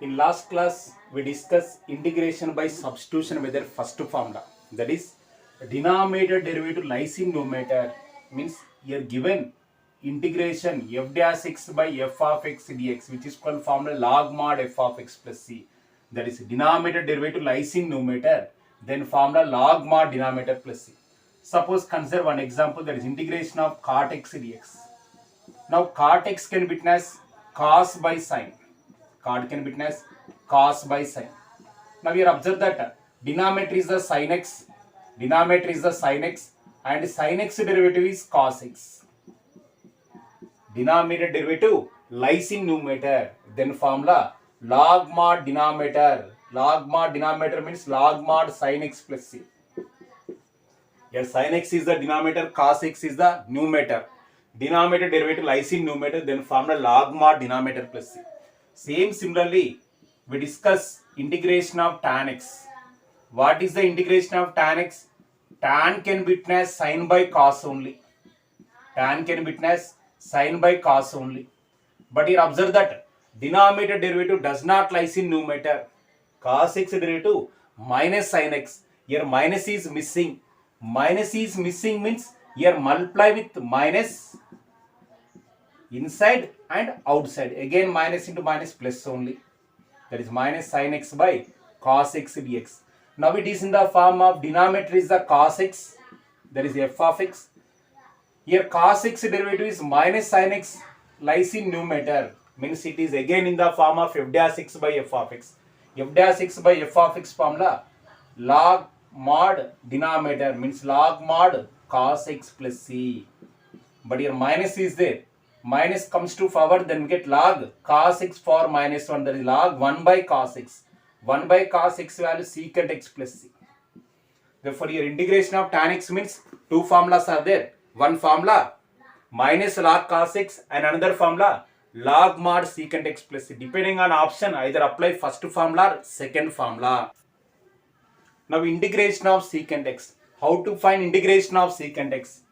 In last class, we discussed integration by substitution method first formula. That is, denominator derivative lies in numerator. Means you are given integration f dash x by f of x dx, which is called formula log mod f of x plus c. That is, denominator derivative lies in numerator. Then formula log mod denominator plus c. Suppose consider one example, that is integration of cot x dx. Now cot x can be written as cos by sine. Cot can be written as cos by sine. Now here observe that denominator is the sin x, denominator is the sin x, and sin x derivative is cos x. Denominator derivative lies in numerator. Then formula log mod denominator. Log mod denominator means log mod sin x plus c. Here sin x is the denominator, cos x is the numerator. Denominator derivative lies in numerator, then formula log mod denominator plus c. Same similarly, we discuss integration of tan x. What is the integration of tan x? Tan can be written as sin by cos only. Tan can be written as sin by cos only. But here observe that denominator derivative does not lies in numerator. Cos x derivative minus sin x. Here minus is missing. Minus is missing means here multiply with minus inside and outside. Again minus into minus plus only. That is minus sin x by cos x dx. Now it is in the form of denominator is the cos x. That is f of x. Here cos x derivative is minus sin x lies in numerator. Means it is again in the form of f dash x by f of x. F dash x by f of x formula log mod denominator means log mod cos x plus c. But here minus is there. Minus comes to power, then we get log cos x for minus 1. That is log 1 by cos x. 1 by cos x value secant x plus c. Therefore, here integration of tan x means two formulas are there. One formula minus log cos x and another formula log mod secant x plus c. Depending on option, either apply first formula or second formula. Now integration of secant x. How to find integration of secant x?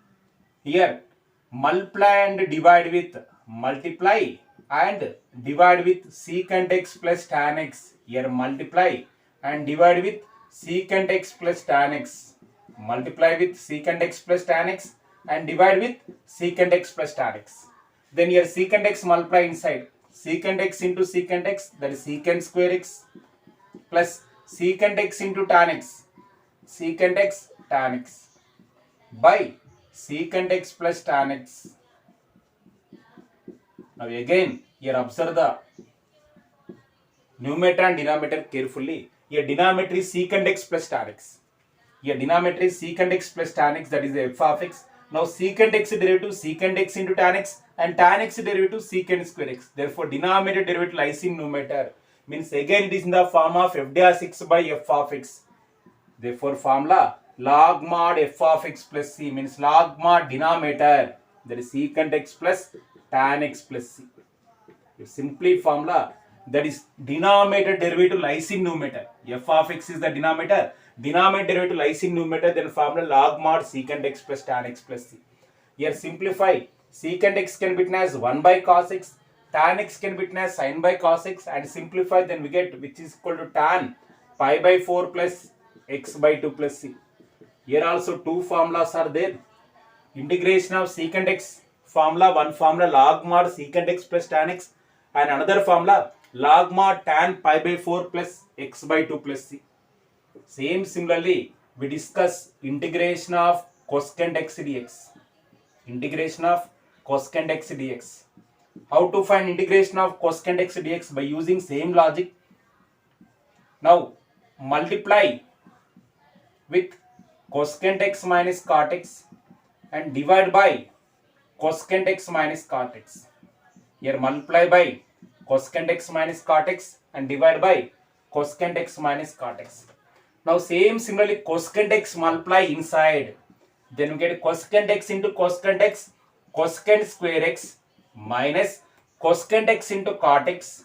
Here multiply and divide with multiply and divide with secant x plus tan x. Here multiply and divide with secant x plus tan x. Multiply with secant x plus tan x and divide with secant x plus tan x. Then here secant x multiply inside. Secant x into secant x, that is secant square x plus secant x into tan x. Secant x tan x by secant x plus tan x. Now again here observe the numerator and denominator carefully. Here denominator is secant x plus tan x. Here denominator is secant x plus tan x, that is f of x. Now secant x derivative secant x into tan x and tan x derivative secant square x. Therefore denominator derivative lies in numerator. Means again it is in the form of f dash x by f of x. Therefore formula log mod f of x plus c means log mod denominator, that is secant x plus tan x plus c. It's simply formula, that is denominator derivative lies in numerator. F of x is the denominator. Denominator derivative lies in numerator, then formula log mod secant x plus tan x plus c. Here simplify. Secant x can be written as 1 by cos x. Tan x can be written as sin by cos x, and simplify, then we get which is equal to tan pi by 4 plus x by 2 plus c. Here also two formulas are there. Integration of secant x formula, one formula log mod secant x plus tan x and another formula log mod tan pi by 4 plus x by 2 plus c. Same similarly, we discuss integration of cosecant x dx. Integration of cosecant x dx. How to find integration of cosecant x dx? By using same logic. Now multiply with cosecant x minus cot x and divide by cosecant x minus cot x. Here multiply by cosecant x minus cot x and divide by cosecant x minus cot x. Now same similarly cosecant x multiply inside. Then we get cosecant x into cosecant x, cosecant square x minus cosecant x into cot x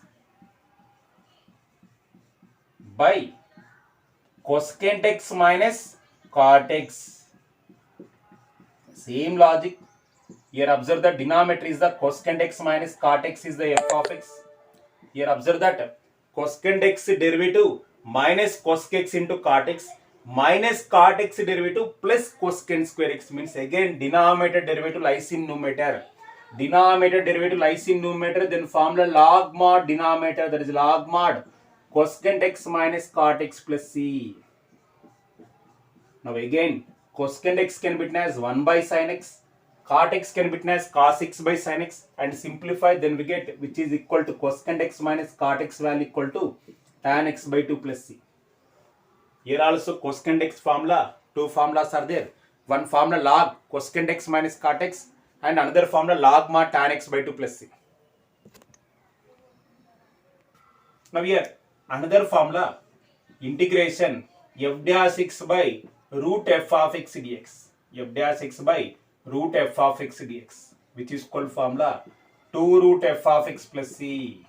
by cosecant x minus cot x. Same logic. Here observe the denominator is the cosecant x minus cot x is the f of x. Here observe that cosecant x derivative minus cosec x into cot x minus cot x derivative plus cosecant square x, means again denominator derivative lies in numerator. Denominator derivative lies in numerator, then formula log mod denominator, that is log mod cosecant x minus cot x plus c. Now again cosecant x can be written as 1 by sin x, cot x can be written as cos x by sin x, and simplify, then we get which is equal to cosecant x minus cot x value equal to tan x by 2 plus c. Here also cosecant x formula, two formulas are there. One formula log cosecant x minus cot x and another formula log mod tan x by 2 plus c. Now here another formula, integration f dash x by root f of x dx, f dash x by root f of x dx, which is called formula 2 root f of x plus c,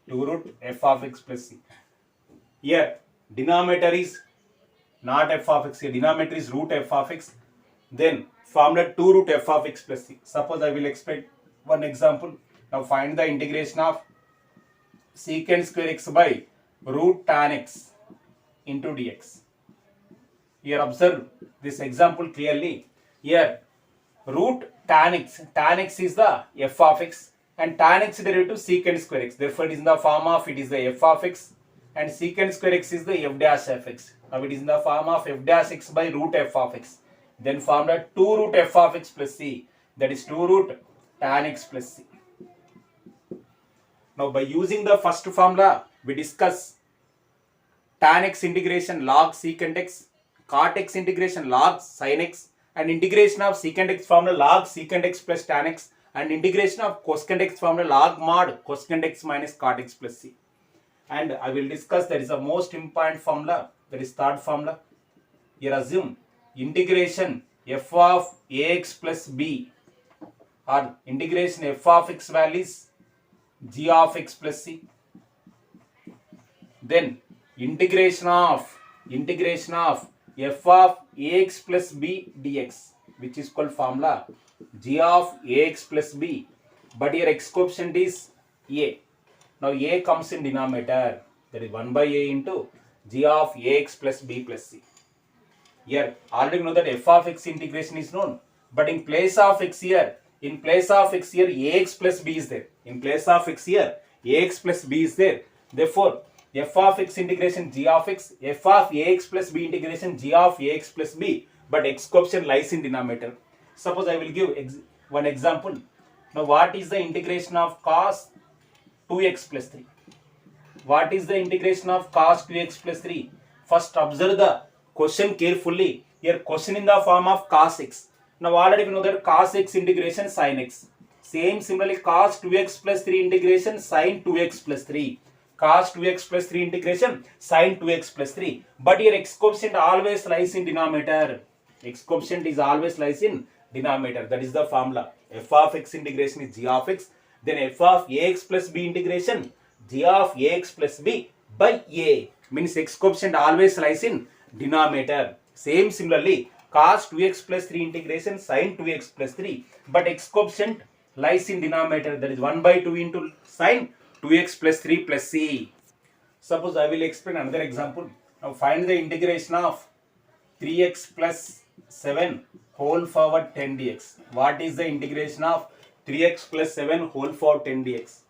2 root f of x plus c. Here denominator is not f of x, here denominator is root f of x, then formula 2 root f of x plus c. Suppose I will explain one example. Now find the integration of secant square x by root tan x into dx. Here observe this example clearly. Here root tan x is the f of x and tan x derivative secant square x. Therefore it is in the form of, it is the f of x and secant square x is the f dash f x. Now it is in the form of f dash x by root f of x. Then formula 2 root f of x plus c, that is 2 root tan x plus c. Now by using the first formula we discuss tan x integration log secant x, cot x integration log sin x, and integration of secant x formula log secant x plus tan x, and integration of cosecant x formula log mod cosecant x minus cot x plus c. And I will discuss that is the most important formula, that is third formula. Here assume integration f of ax plus b or integration f of x values g of x plus c, then integration of f of ax plus b dx, which is called formula g of ax plus b, but here x coefficient is a. Now a comes in denominator, that is 1 by a into g of ax plus b plus c. Here already know that f of x integration is known, but in place of x here, ax plus b is there. In place of x here, ax plus b is there. Therefore f of x integration g of x, f of ax plus b integration g of ax plus b, but x coefficient lies in denominator. Suppose I will give one example. Now what is the integration of cos 2x plus 3? What is the integration of cos 2x plus 3? First observe the question carefully. Here question in the form of cos x. Now already we know that cos x integration sin x. Same similarly cos 2x plus 3 integration sin 2x plus 3. Cos 2x plus 3 integration sin 2x plus 3. But here x coefficient always lies in denominator. X coefficient is always lies in denominator. That is the formula. F of x integration is g of x. Then f of ax plus b integration g of ax plus b by a, means x coefficient always lies in denominator. Same similarly cos 2x plus 3 integration sin 2x plus 3, but x coefficient lies in denominator, that is 1 by 2 into sin 2x plus 3 plus c. Suppose I will explain another example. Now find the integration of 3x plus 7 whole power 10 dx. What is the integration of 3x plus 7 whole power 10 dx?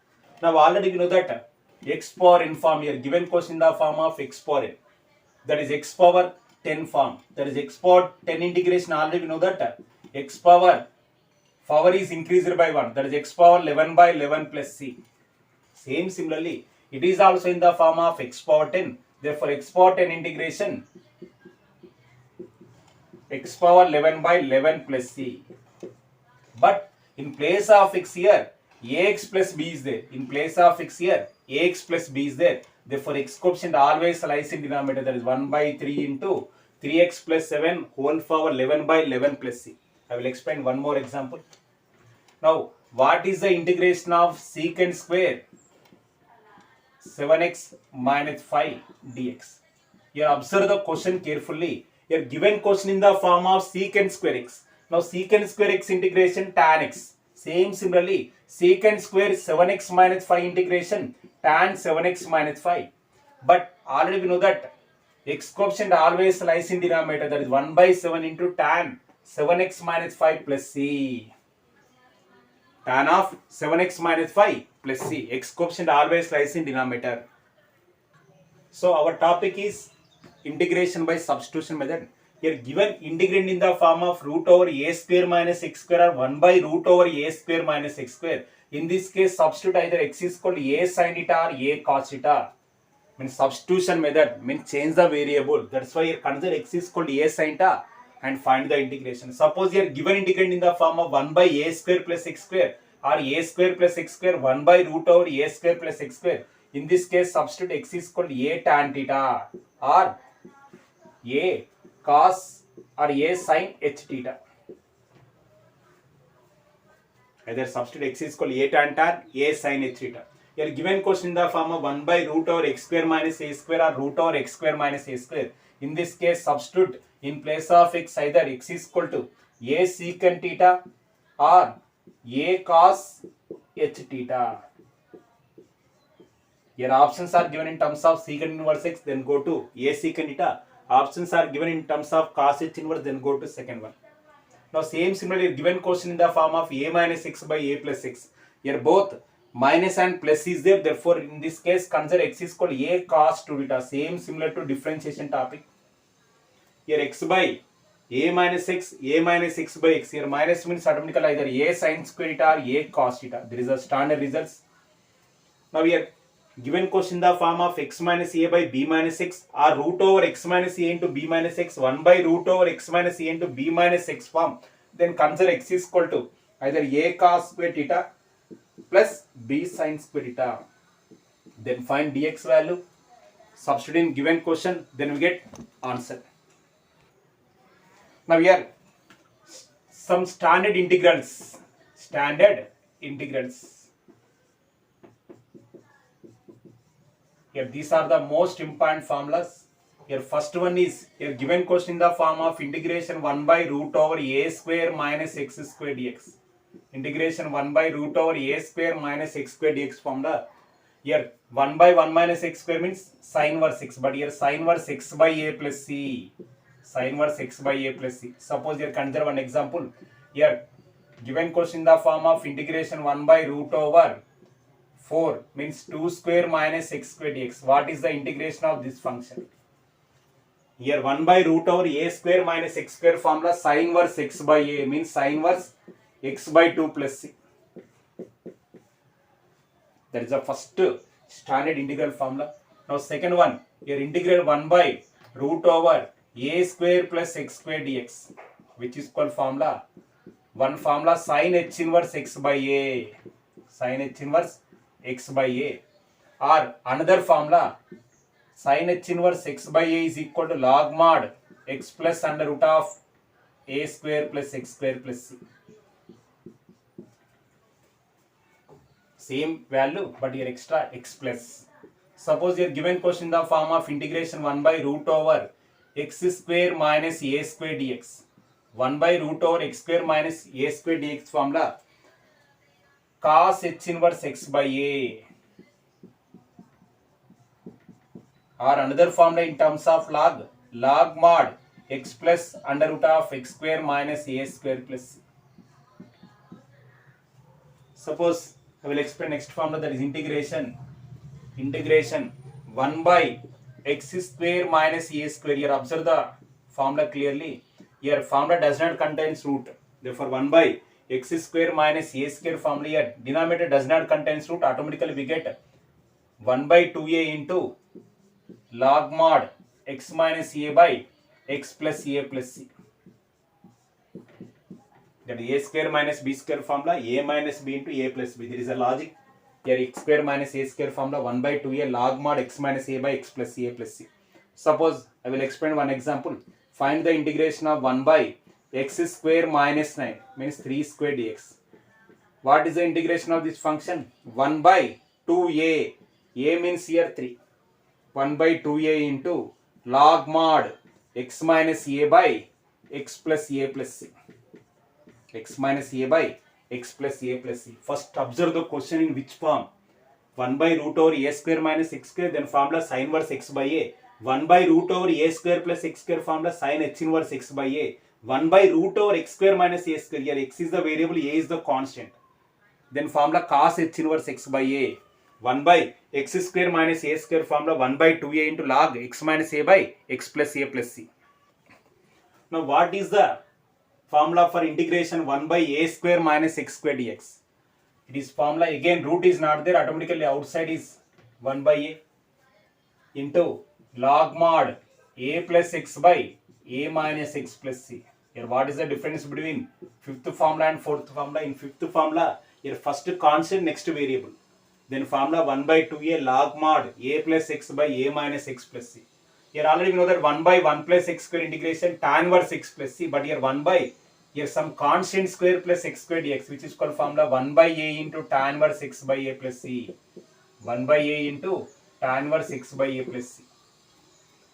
Now already we know that x power n form, here given question in the form of x power n, that is x power 10 form, that is x power 10 integration. Already we know that x power is increased by 1, that is x power 11 by 11 plus c. Same similarly it is also in the form of x power 10, therefore x power 10 integration x power 11 by 11 plus c. But in place of x here ax plus b is there. In place of x here ax plus b is there. Therefore x coefficient always lies in denominator, that is 1 by 3 into 3x plus 7 whole power 11 by 11 plus c. I will explain one more example. Now what is the integration of secant square 7x minus 5 dx? Here observe the question carefully. Here given question in the form of secant square x. Now secant square x integration tan x. Same similarly secant square 7x minus 5 integration tan 7x minus 5. But already we know that x coefficient always lies in denominator, that is 1 by 7 into tan 7x minus 5 plus c. Tan of 7x minus 5 plus c. X coefficient always lies in denominator. So our topic is integration by substitution method. Here given integrand in the form of root over a square minus x square or 1 by root over a square minus x square. In this case, substitute either x is equal to a sin theta or a cos theta. Means substitution method means change the variable. That's why here consider x is equal to a sin theta and find the integration. Suppose here given integrand in the form of 1 by a square plus x square or a square plus x square 1 by root over a square plus x square. In this case, substitute x is equal to a tan theta or a cos or a sin h theta. Either substitute x is equal to a tan theta or a sin h theta. Here given question in the form of 1 by root over x square minus a square or root over x square minus a square. In this case, substitute in place of x either x is equal to a secant theta or a cos h theta. Here options are given in terms of secant inverse x, then go to a secant theta. Options are given in terms of cos h inverse, then go to second one. Now same similarly given question in the form of a minus x by a plus x. Here both minus and plus is there, therefore in this case consider x is called a cos 2 theta. Same similar to differentiation topic. Here x by a minus x by x. Here minus means automatically either a sin square theta or a cos theta. There is a standard results. Now here given question in the form of x minus a by b minus x or root over x minus a into b minus x 1 by root over x minus a into b minus x form, then consider x is equal to either a cos square theta plus b sin square theta. Then find dx value, substitute in given question, then we get answer. Now here some standard integrals. Here these are the most important formulas. Here first one is here given question in the form of integration 1 by root over a square minus x square dx. Integration 1 by root over a square minus x square dx formula. Here 1 by 1 minus x square means sin inverse x, but here sin inverse x by a plus c. Sin inverse x by a plus c. Suppose here consider one example. Here given question in the form of integration 1 by root over 4 means 2 square minus x square dx. What is the integration of this function? Here 1 by root over a square minus x square formula, sin inverse x by a means sin inverse x by 2 plus c. That is the first standard integral formula. Now second one, here integral 1 by root over a square plus x square dx, which is called formula. One formula sin h inverse x by a. Sin h inverse x by a. Or another formula sin h inverse x by a is equal to log mod x plus under root of a square plus x square plus c. Same value but here extra x plus. Suppose here given question in the form of integration 1 by root over x square minus a square dx. 1 by root over x square minus a square dx formula cos h inverse x by a. Or another formula in terms of log mod x plus under root of x square minus a square plus c. Suppose I will explain next formula, that is integration 1 by x square minus a square. Here observe the formula clearly. Here formula does not contain root. Therefore 1 by x square minus a square formula, here denominator does not contain root. Automatically we get 1 by 2a into log mod x minus a by x plus a plus c. That is a square minus b square formula, a minus b into a plus b. There is a logic. Here x square minus a square formula 1 by 2a log mod x minus a by x plus a plus c. Suppose I will explain one example. Find the integration of 1 by x square minus 9 means 3 square dx. What is the integration of this function? 1 by 2a. A means here 3. 1 by 2a into log mod x minus a by x plus a plus c. X minus a by x plus a plus c. First observe the question in which form. 1 by root over a square minus x square, then formula sin inverse x by a. 1 by root over a square plus x square, formula sin h inverse x by a. 1 by root over x square minus a square, here x is the variable, a is the constant. Then formula cos h inverse x by a. 1 by x square minus a square, formula 1 by 2a into log x minus a by x plus a plus c. Now what is the formula for integration 1 by a square minus x square dx? It is formula, again root is not there, automatically outside is 1 by a into log mod a plus x by a minus x plus c. Here what is the difference between fifth formula and fourth formula? In fifth formula, here first constant, next variable. Then formula 1 by 2a log mod a plus x by a minus x plus c. Here already we know that 1 by 1 plus x square integration tan inverse x plus c, but here 1 by, here some constant square plus x square dx, which is called formula 1 by a into tan inverse x by a plus c. 1 by a into tan inverse x by a plus c.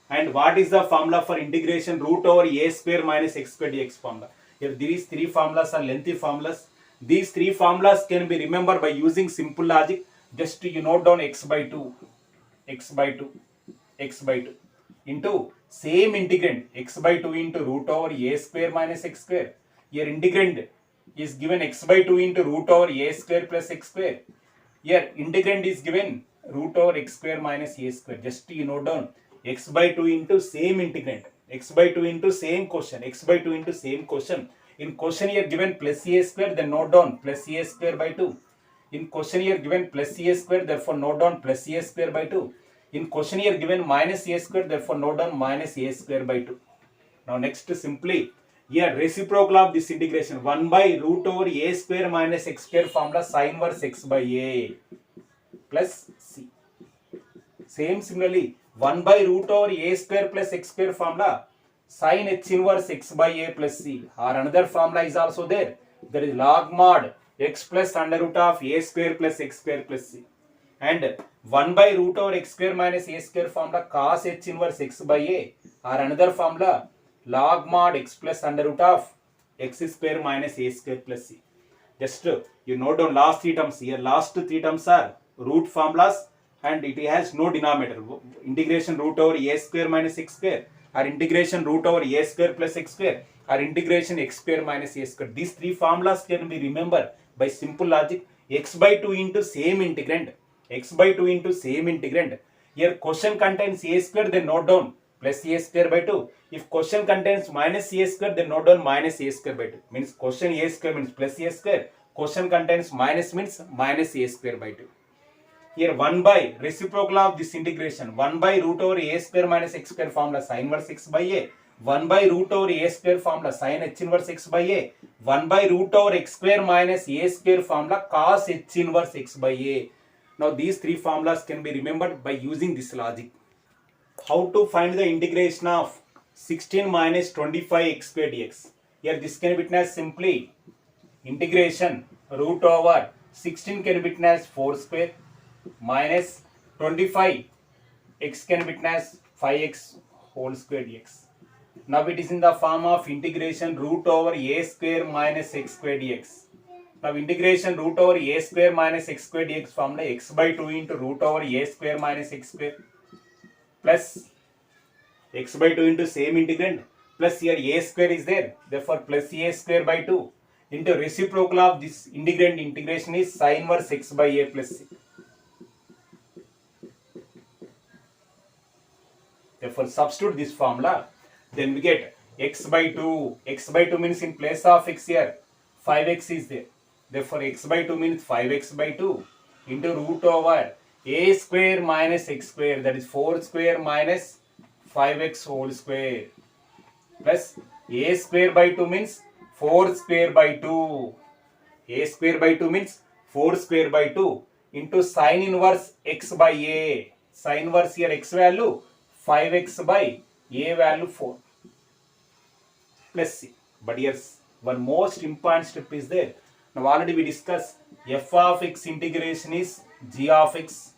And what is the formula for integration root over a square minus x square dx formula? Here these three formulas are lengthy formulas. These three formulas can be remembered by using simple logic. Just you note down x by 2, x by 2, x by 2 into same integrand x by 2 into root over a square minus x square. Here integrand is given x by 2 into root over a square plus x square. Here integrand is given root over x square minus a square. Just you note down x by 2 into same integrand, x by 2 into same quotient, x by 2 into same quotient. In quotient here given plus a square, then note down plus a square by 2. In question here given plus a square, therefore note down plus a square by 2. In question here given minus a square, therefore note down minus a square by 2. Now next simply, here reciprocal of this integration 1 by root over a square minus x square, formula sin inverse x by a plus c. Same similarly 1 by root over a square plus x square, formula sin h inverse x by a plus c, or another formula is also there, that is log mod x plus under root of a square plus x square plus c. And 1 by root over x square minus a square, formula cos h inverse x by a, or another formula log mod x plus under root of x square minus a square plus c. Just you note down last three terms here. Last three terms are root formulas and it has no denominator. Integration root over a square minus x square, or integration root over a square plus x square, or integration x square minus a square. These three formulas can be remembered by simple logic. X by 2 into same integrand, x by 2 into same integrand. Here question contains a square, then note down plus a square by 2. If question contains minus a square, then note down minus a square by 2. Means question a square means plus a square. Question contains minus means minus a square by 2. Here 1 by reciprocal of this integration 1 by root over a square minus x square, formula sin inverse x by a. 1 by root over a square, formula sin h inverse x by a. 1 by root over x square minus a square, formula cos h inverse x by a. Now these three formulas can be remembered by using this logic. How to find the integration of 16 minus 25 x square dx? Here this can be written as simply integration root over 16 can be written as 4 square minus 25 x can be written as 5x whole square dx. Now it is in the form of integration root over a square minus x square dx. Now integration root over a square minus x square dx, formula x by 2 into root over a square minus x square plus x by 2 into same integrand plus here a square is there, therefore plus a square by 2 into reciprocal of this integrand integration is sin inverse x by a plus c. Therefore substitute this formula, then we get x by 2. X by 2 means in place of x here 5x is there, therefore x by 2 means 5x by 2 into root over a square minus x square, that is 4 square minus 5x whole square plus a square by 2 means 4 square by 2. A square by 2 means 4 square by 2 into sin inverse x by a. Sin inverse here x value 5x by a value 4 plus c. But here's one most important step is there. Now already we discussed f of x integration is g of x.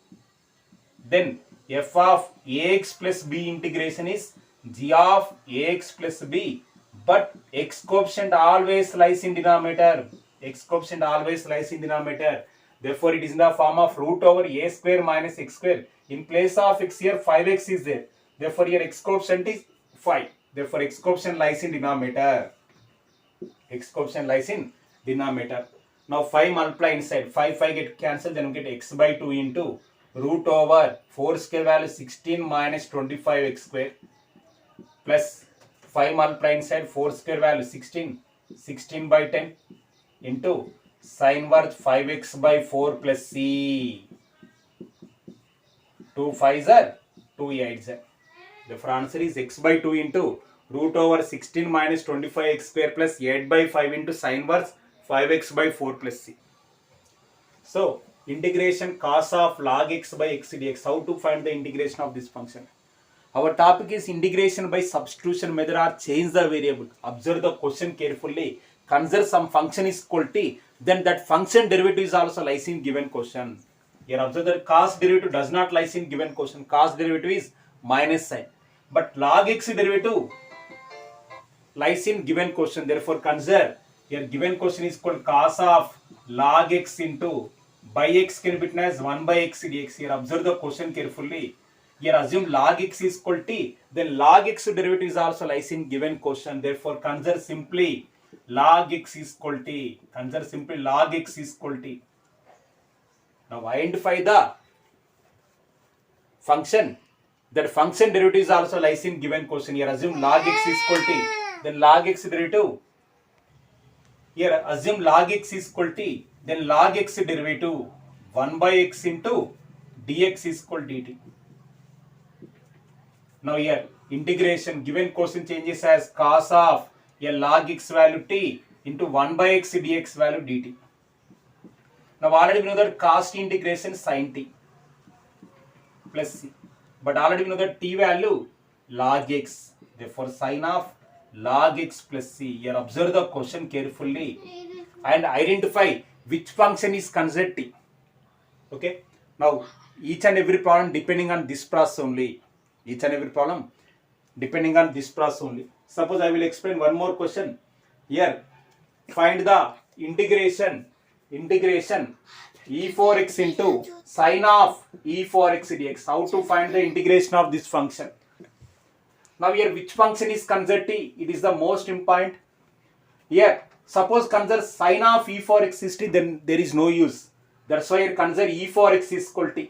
Then f of ax plus b integration is g of ax plus b. But x coefficient always lies in denominator. X coefficient always lies in denominator. Therefore, it is in the form of root over a square minus x square. In place of x here, 5x is there. Therefore, here x coefficient is 5. Therefore, x coefficient lies in denominator. X coefficient lies in denominator. Now 5 multiply inside. 5 get cancelled, then we get x by 2 into root over 4 square value 16 minus 25x square plus 5 multiply inside 4 square value 16 by 10 into sin inverse 5x by 4 plus c. 2 5s are 2 8s are. Therefore, answer is x by 2 into root over 16 minus 25x square plus 8 by 5 into sin inverse 5x by 4 plus c. So, integration cos of log x by x dx. How to find the integration of this function? Our topic is integration by substitution method or change the variable. Observe the question carefully. Consider some function is equal to, then that function derivative is also lies in given question. Here observe that cos derivative does not lies in given question. Cos derivative is minus sign. But log x derivative lies in given question. Therefore, consider here given question is called cos of log x into by x can be written as 1 by x dx. Here observe the question carefully. Here assume log x is equal to, then log x derivative is also lies in given question. Therefore, consider simply log x is equal to. Consider simply log x is equal to. Now identify the function. That function derivative is also lies in given question. Here assume log x is equal to, then log x derivative. Here assume log x is equal to, then log x derivative 1 by x into dx is equal to dt. Now here integration given question changes as cos of a log x value t into 1 by x dx value dt. Now already we know that cos t integration sin t plus c. But already we know that t value log x. Therefore, sin of log x plus c. Here observe the question carefully and identify which function is considered t. Okay. Now each and every problem depending on this process only. Each and every problem depending on this process only. Suppose I will explain one more question. Here find the integration e4x into sin of e4x dx. How to find the integration of this function? Now here which function is considered t? It is the most important. Here suppose consider sin of e4x is t, then there is no use. That's why here consider e4x is equal to.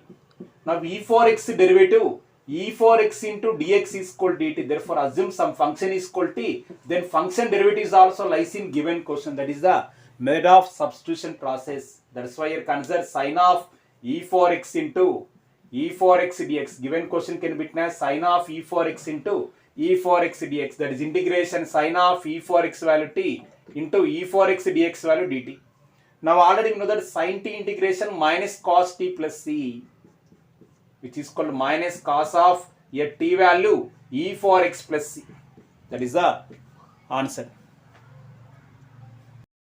Now e4x derivative e4x into dx is equal to dt. Therefore assume some function is equal to, then function derivative is also lies in given question. That is the method of substitution process. That's why here consider sin of e4x into e4x dx. Given question can be written as sin of e4x into e4x dx. That is integration sin of e4x value t into e4x dx value dt. Now already we know that sin t integration minus cos t plus c, which is called minus cos of a t value e4x plus c. That is the answer.